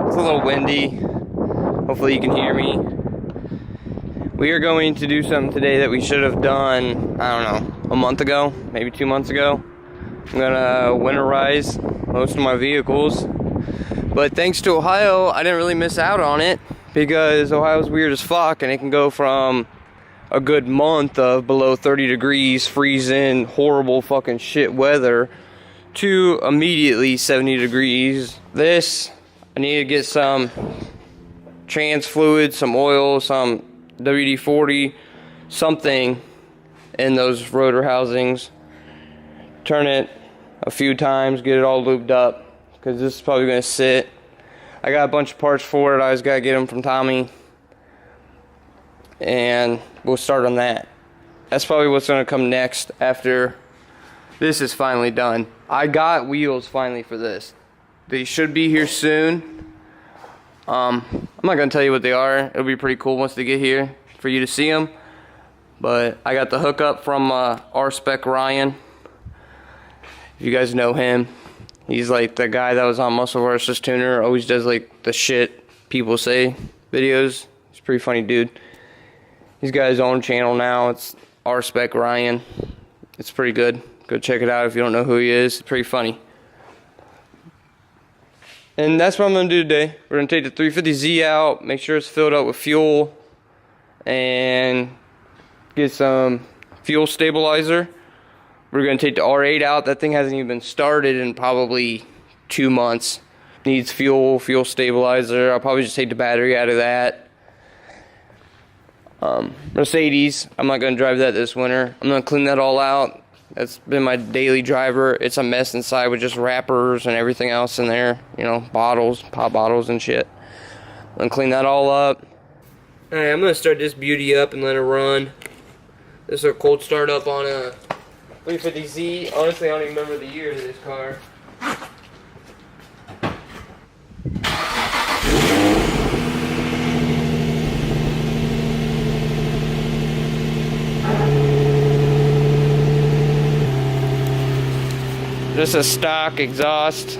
It's a little windy. Hopefully you can hear me. We are going to do something today that we should have done, I don't know, a month ago, maybe 2 months ago. I'm gonna winterize most of my vehicles. But thanks to Ohio, I didn't really miss out on it because Ohio's weird as fuck and it can go from a good month of below 30 degrees, freezing, horrible fucking shit weather to immediately 70 degrees. This, I need to get some trans fluid, some oil, some WD-40, something in those rotor housings. Turn it a few times, get it all lubed up, because this is probably going to sit. I got a bunch of parts for it. I just got to get them from Tommy, and we'll start on that. That's probably what's going to come next after this is finally done. I got wheels finally for this. They should be here soon. I'm not going to tell you what they are. It'll be pretty cool once they get here for you to see them. But I got the hookup from R-Spec Ryan. If you guys know him, he's like the guy that was on Muscle vs. Tuner. Always does like the shit people say videos. He's a pretty funny dude. He's got his own channel now. It's R-Spec Ryan. It's pretty good. Go check it out if you don't know who he is. It's pretty funny. And that's what I'm going to do today. We're going to take the 350Z out, make sure it's filled up with fuel, and get some fuel stabilizer. We're going to take the R8 out. That thing hasn't even been started in probably 2 months. Needs fuel stabilizer. I'll probably just take the battery out of that. Mercedes, I'm not going to drive that this winter. I'm going to clean that all out. That's been my daily driver. It's a mess inside with just wrappers and everything else in there. You know, bottles, pop bottles and shit. I'm going to clean that all up. Alright, I'm going to start this beauty up and let it run. This is a cold start up on a 350Z. Honestly, I don't even remember the year of this car. Just a stock exhaust.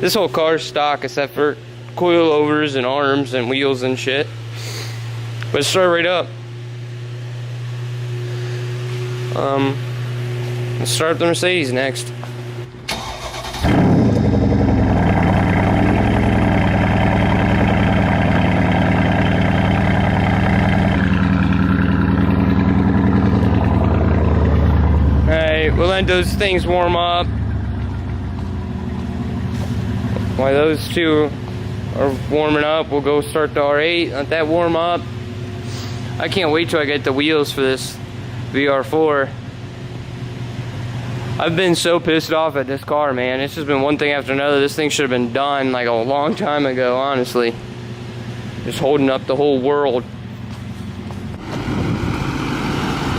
This whole car's stock except for coilovers and arms and wheels and shit. But it's started right up. Let's start up the Mercedes next. Alright, we'll let those things warm up. While those two are warming up, we'll go start the R8, let that warm up. I can't wait till I get the wheels for this VR4. I've been so pissed off at this car, man. It's just been one thing after another. This thing should have been done like a long time ago, honestly. Just holding up the whole world.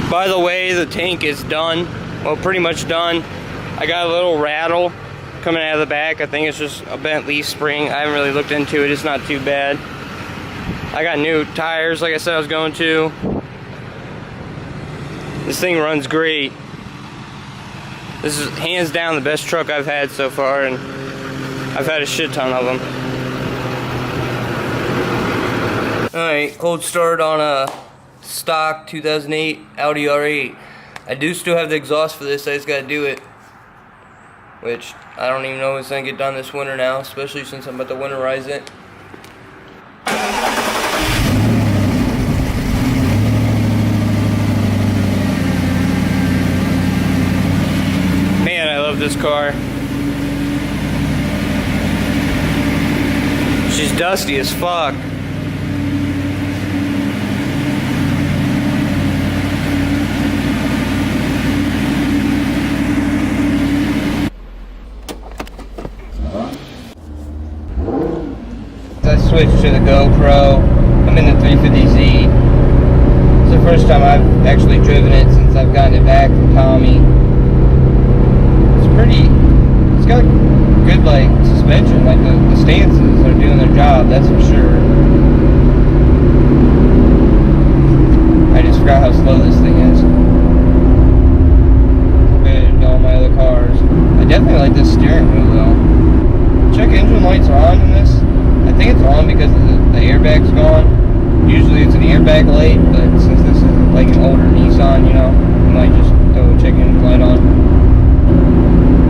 By the way, the tank is done. Well, pretty much done. I got a little rattle coming out of the back. I think it's just a bent leaf spring. I haven't really looked into it. It's not too bad. I got new tires, like I said I was going to. This thing runs great. This is hands down the best truck I've had so far, and I've had a shit ton of them. Alright, cold start on a stock 2008 Audi R8. I do still have the exhaust for this, I just gotta do it. Which, I don't even know if it's gonna get done this winter now, especially since I'm about to winterize it. Man, I love this car. She's dusty as fuck. I switched to the GoPro. I'm in the 350Z. It's the first time I've actually driven it since I've gotten it back from Tommy. It's got good like suspension, like the stances are doing their job, that's for sure. I just forgot how slow this thing is compared to all my other cars. I definitely like this steering wheel though. Check engine lights are on in this. light's on because the airbag's gone. Usually it's an airbag light, but since this is like an older Nissan, you know, I might just throw a check engine light on.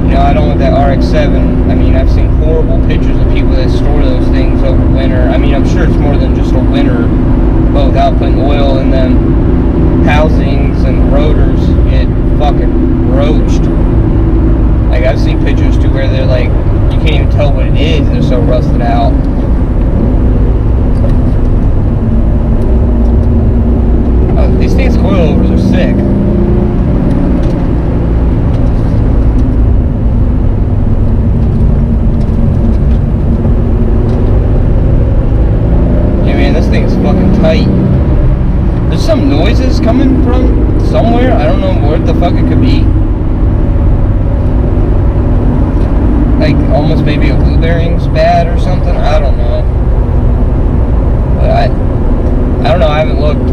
You know, I don't want that RX-7. I mean, I've seen horrible pictures of people that store those things over winter. I mean, I'm sure it's more than just a winter, but without putting oil in them housings and rotors, get fucking roached. Like, I've seen pictures too where they're like, you can't even tell what it is, they're so rusted out. These things coilovers are sick. Yeah, man, this thing is fucking tight. There's some noises coming from somewhere. I don't know what the fuck it could be. Like, almost maybe a wheel bearing's bad or something. I don't know. But I don't know. I haven't looked.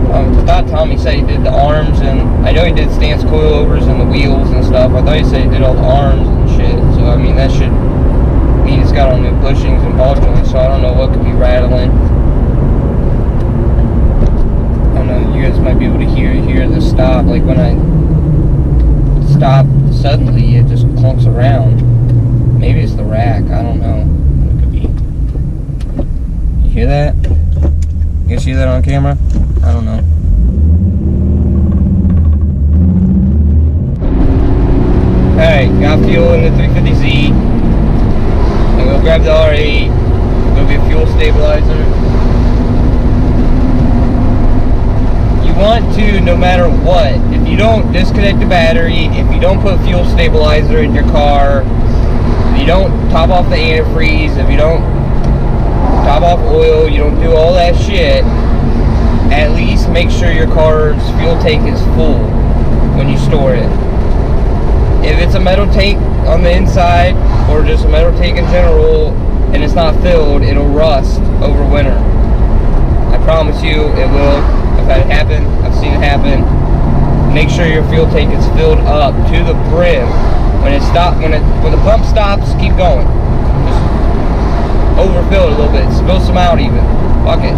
I thought Tommy said he did the arms, and I know he did stance coilovers and the wheels and stuff. I thought he said he did all the arms and shit. So, I mean, that should mean it's got all new bushings and ball joints, so I don't know what could be rattling. I don't know. You guys might be able to hear the stop. Like, when I stop suddenly, it just clunks around. Maybe it's the rack. I don't know what it could be. You hear that? You guys see that on camera? I don't know. Alright, got fuel in the 350Z. And we'll grab the R8. It'll be a fuel stabilizer. You want to, no matter what, if you don't disconnect the battery, if you don't put fuel stabilizer in your car, if you don't top off the antifreeze, if you don't top off oil, you don't do all that shit, at least make sure your car's fuel tank is full when you store it. If it's a metal tank on the inside, or just a metal tank in general, and it's not filled, it'll rust over winter. I promise you it will. I've had it happen. I've seen it happen. Make sure your fuel tank is filled up to the brim. When the pump stops, keep going. Just overfill it a little bit. Spill some out even. Fuck it.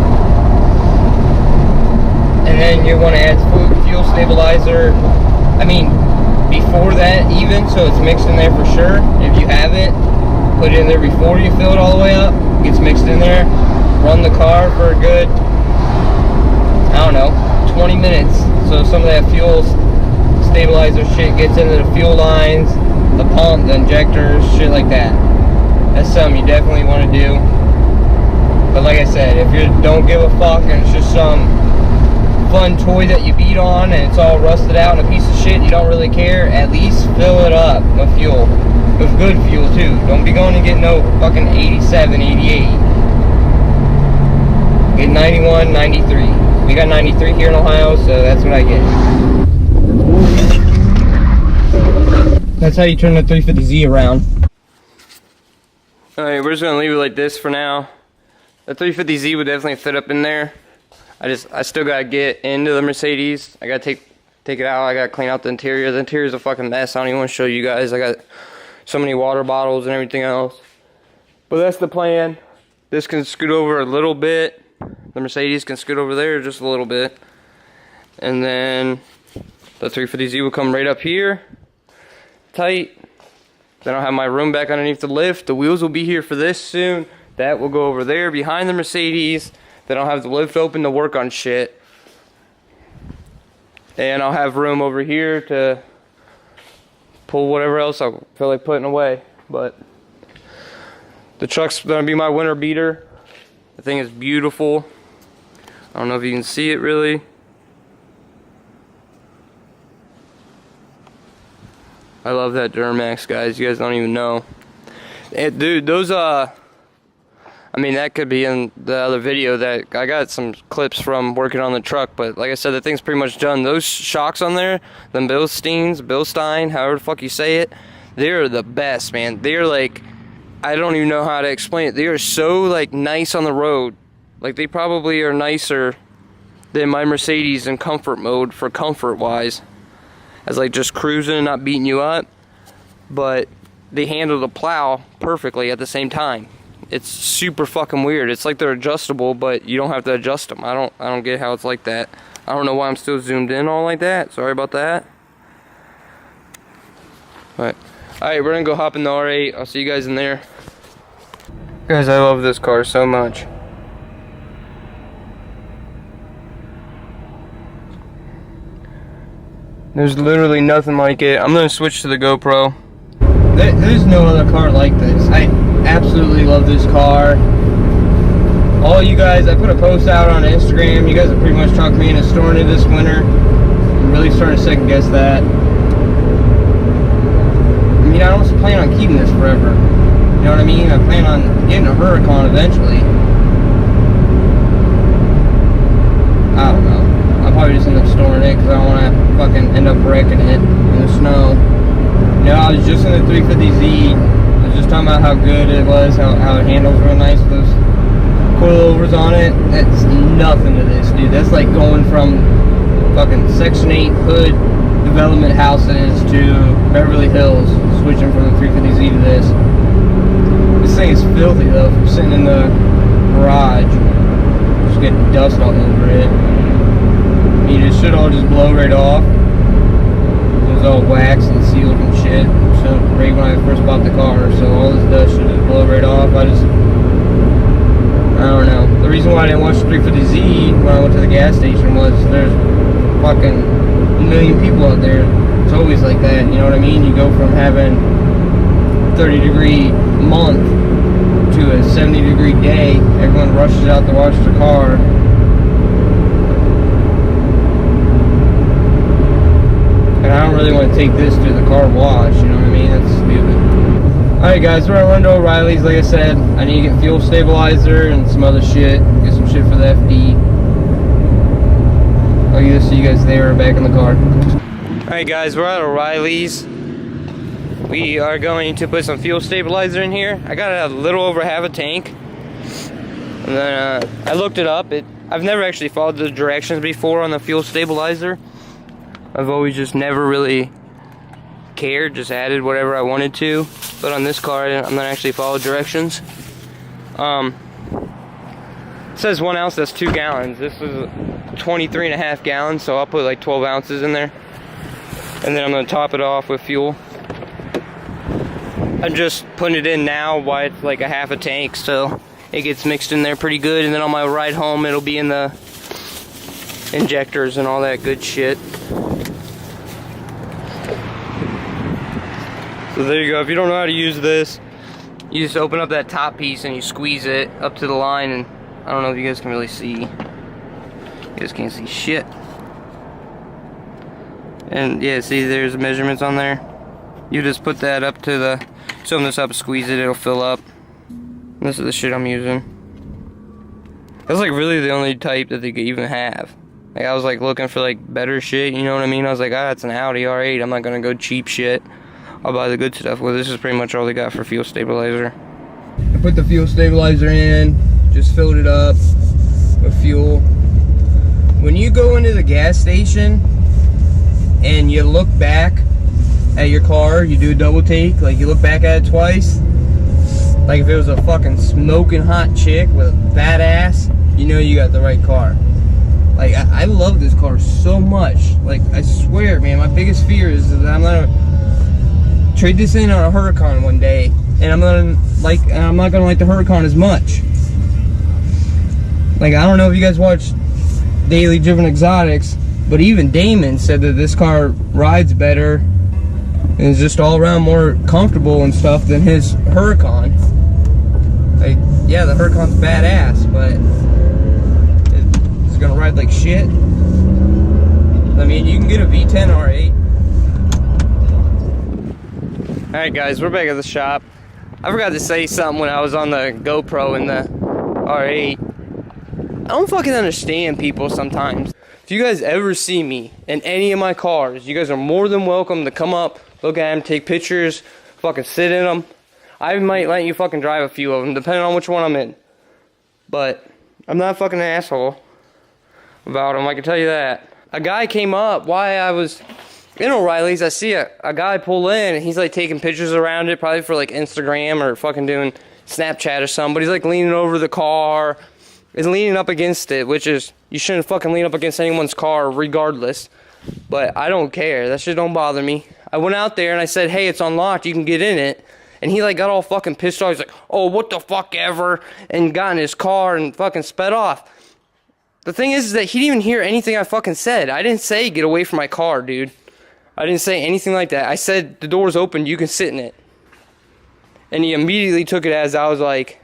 And then you want to add fuel stabilizer. I mean, before that even, so it's mixed in there for sure. If you haven't, put it in there before you fill it all the way up. It gets mixed in there. Run the car for a good, I don't know, 20 minutes. So some of that fuel stabilizer shit gets into the fuel lines, the pump, the injectors, shit like that. That's something you definitely want to do. But like I said, if you don't give a fuck and it's just some fun toy that you beat on and it's all rusted out and a piece of shit, you don't really care, at least fill it up with fuel. With good fuel too. Don't be going and get no fucking 87, 88. Get 91, 93. We got 93 here in Ohio, so that's what I get. That's how you turn the 350Z around. Alright, we're just gonna leave it like this for now. The 350Z would definitely fit up in there. I still gotta get into the Mercedes. I gotta take it out. I gotta clean out the interior. The interior's a fucking mess. I don't even want to show you guys. I got so many water bottles and everything else. But that's the plan. This can scoot over a little bit. The Mercedes can scoot over there just a little bit. And then the 350Z will come right up here. Tight. Then I'll have my room back underneath the lift. The wheels will be here for this soon. That will go over there behind the Mercedes. Then I'll have the lift open to work on shit. And I'll have room over here to pull whatever else I feel like putting away. But the truck's gonna be my winter beater. The thing is beautiful. I don't know if you can see it really. I love that Duramax, guys. You guys don't even know. Dude, those I mean, that could be in the other video that I got some clips from working on the truck, but like I said, the thing's pretty much done. Those shocks on there, them Bilstein, however the fuck you say it, they're the best, man. They're like, I don't even know how to explain it. They are so like nice on the road. Like they probably are nicer than my Mercedes in comfort mode for comfort wise. As like just cruising and not beating you up. But they handle the plow perfectly at the same time. it's super fucking weird. It's like they're adjustable, but you don't have to adjust them. I don't get how it's like that. I don't know why I'm still zoomed in all like that. Sorry about that. But alright, we're gonna go hop in the R8. I'll see you guys in there. Guys, I love this car so much. There's literally nothing like it. I'm gonna switch to the GoPro. There's no other car like this. I absolutely love this car. All you guys, I put a post out on Instagram. You guys have pretty much talked me into storing it this winter. I'm really starting to second guess that. I mean, I don't plan on keeping this forever. You know what I mean? I plan on getting a Huracan eventually. I don't know. I'll probably just end up storing it because I don't want to fucking end up wrecking it in the snow. You know, I was just in the 350Z. I was just talking about how good it was, how it handles real nice with those coilovers on it. That's nothing to this, dude. That's like going from fucking Section 8 hood development houses to Beverly Hills, switching from the 350Z to this. This thing is filthy though, from sitting in the garage, just getting dust all over it. I mean, it should all just blow right off. It was all waxed and sealed and shit. So right when I first bought the car, so all this dust should just blow right off. I don't know. The reason why I didn't watch the 350Z when I went to the gas station was there's fucking a million people out there. It's always like that, you know what I mean? You go from having 30-degree month to a 70-degree day. Everyone rushes out to wash their car. And I don't really want to take this to the car wash, you know what I mean? That's stupid. Alright guys, we're gonna run to O'Reilly's. Like I said, I need to get fuel stabilizer and some other shit. Get some shit for the FD. I'll either see you guys there or back in the car. Alright guys, we're at O'Reilly's. We are going to put some fuel stabilizer in here. I got a little over half a tank. And then I looked it up. I've never actually followed the directions before on the fuel stabilizer. I've always just never really cared, just added whatever I wanted to. But on this car, I'm not actually following directions. It says 1 ounce, that's 2 gallons. This is 23.5 gallons, so I'll put like 12 ounces in there. And then I'm gonna top it off with fuel. I'm just putting it in now while it's like a half a tank, so it gets mixed in there pretty good. And then on my ride home, it'll be in the injectors and all that good shit. So there you go. If you don't know how to use this, you just open up that top piece and you squeeze it up to the line, and I don't know if you guys can really see. You guys can't see shit. And yeah, see there's measurements on there. You just put that up to the, so open this up, squeeze it, it'll fill up. And this is the shit I'm using. That's like really the only type that they could even have. Like I was like looking for like better shit, you know what I mean? I was like, ah, it's an Audi R8, I'm not gonna go cheap shit. I'll buy the good stuff. Well, this is pretty much all they got for fuel stabilizer. I put the fuel stabilizer in, just filled it up with fuel. When you go into the gas station and you look back at your car, you do a double take, like you look back at it twice. Like if it was a fucking smoking hot chick with a bad ass, you know you got the right car. Like I love this car so much. Like I swear, man, my biggest fear is that I'm gonna trade this in on a Huracan one day, and I'm not gonna like the Huracan as much. Like I don't know if you guys watch Daily Driven Exotics, but even Damon said that this car rides better and is just all around more comfortable and stuff than his Huracan. Like, yeah, the Huracan's badass, but it's gonna ride like shit. I mean, you can get a V10 R8. Alright guys, we're back at the shop. I forgot to say something when I was on the GoPro in the R8. I don't fucking understand people sometimes. If you guys ever see me in any of my cars, you guys are more than welcome to come up, look at them, take pictures, fucking sit in them. I might let you fucking drive a few of them, depending on which one I'm in. But I'm not fucking an asshole about them, I can tell you that. A guy came up while I was in O'Reilly's. I see a guy pull in, and he's like taking pictures around it, probably for like Instagram or fucking doing Snapchat or something, but he's like leaning over the car, is leaning up against it, which is, you shouldn't fucking lean up against anyone's car regardless. But I don't care. That shit don't bother me. I went out there and I said, hey, it's unlocked. You can get in it. And he like got all fucking pissed off. He's like, oh, what the fuck ever. And got in his car and fucking sped off. The thing is that he didn't even hear anything I fucking said. I didn't say get away from my car, dude. I didn't say anything like that. I said the door's open. You can sit in it. And he immediately took it as I was like,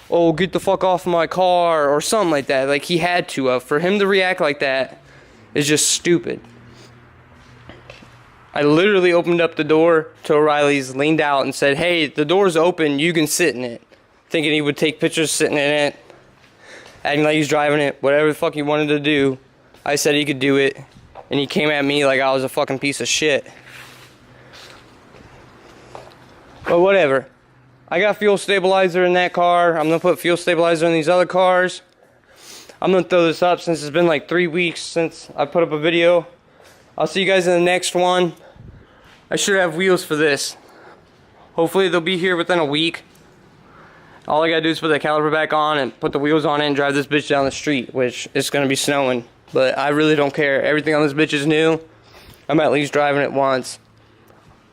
oh, get the fuck off of my car or something like that. Like he had to. For him to react like that is just stupid. I literally opened up the door to O'Reilly's, leaned out and said, hey, the door's open, you can sit in it. Thinking he would take pictures sitting in it, acting like he's driving it, whatever the fuck he wanted to do. I said he could do it, and he came at me like I was a fucking piece of shit. But whatever. I got fuel stabilizer in that car. I'm gonna put fuel stabilizer in these other cars. I'm gonna throw this up since it's been like 3 weeks since I put up a video. I'll see you guys in the next one. I should have wheels for this. Hopefully they'll be here within a week. All I gotta do is put the caliper back on and put the wheels on it and drive this bitch down the street, which it's gonna be snowing. But I really don't care. Everything on this bitch is new. I'm at least driving it once.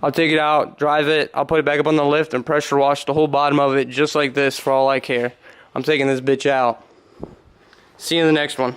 I'll take it out, drive it, I'll put it back up on the lift and pressure wash the whole bottom of it just like this for all I care. I'm taking this bitch out. See you in the next one.